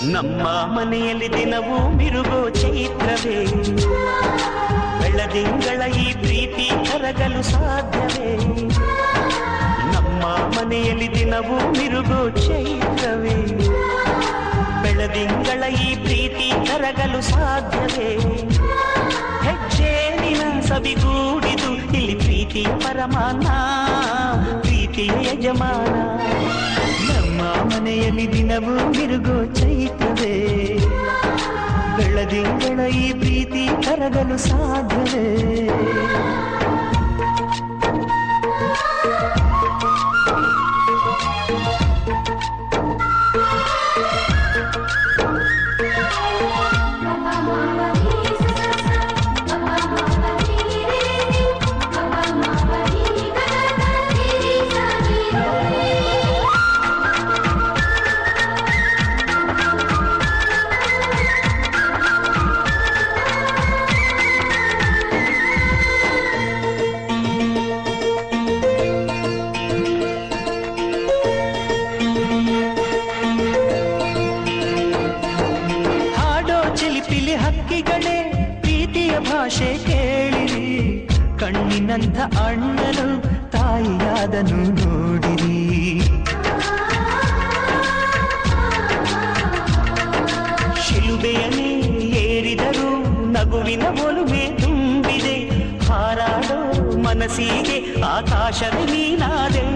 ನಮ್ಮ ಮನೆಯಲ್ಲಿ ದಿನವೂ ಮಿರುಗೋ ಚೈತ್ರವೇ, ಬೆಳದಿಂಗಳ ಈ ಪ್ರೀತಿ ಕರಗಲು ಸಾಧ್ಯವೇ? ನಮ್ಮ ಮನೆಯಲ್ಲಿ ದಿನವೂ ಮಿರುಗೋ ಚೈತ್ರವೇ, ಬೆಳದಿಂಗಳ ಈ ಪ್ರೀತಿ ಕರಗಲು ಸಾಧ್ಯವೇ? ಹೆಜ್ಜೇನಿನ ಸವಿಗೂಡಿದು ಇಲ್ಲಿ ಪ್ರೀತಿಯ ಪರಮಾನ, ಪ್ರೀತಿಯ ಯಜಮಾನ. ನಮ್ಮ ಮನೆಯಲ್ಲಿ ದಿನವೂ ಮಿರುಗೋ ಚೈತ್ರವೇ, ಬೆಳದಿಂಗಳ ಈ ಪ್ರೀತಿ ಕರಗಲು ಸಾಧ್ಯವೇ? ಹಕ್ಕಿಗಳೇ ಪ್ರೀತಿಯ ಭಾಷೆ ಕೇಳಿರಿ, ಕಣ್ಣಿನಂಥ ಅಣ್ಣನು ತಾಯಿಯಾದನು ನೋಡಿರಿ. ಶಿಲುಬೆಯನೇ ಏರಿದರು ನಗುವಿನ ಒಲುಮೆ ತುಂಬಿದೆ, ಹಾರಾಡೋ ಮನಸ್ಸಿಗೆ ಆಕಾಶವೇ ನೀನಾದೆ.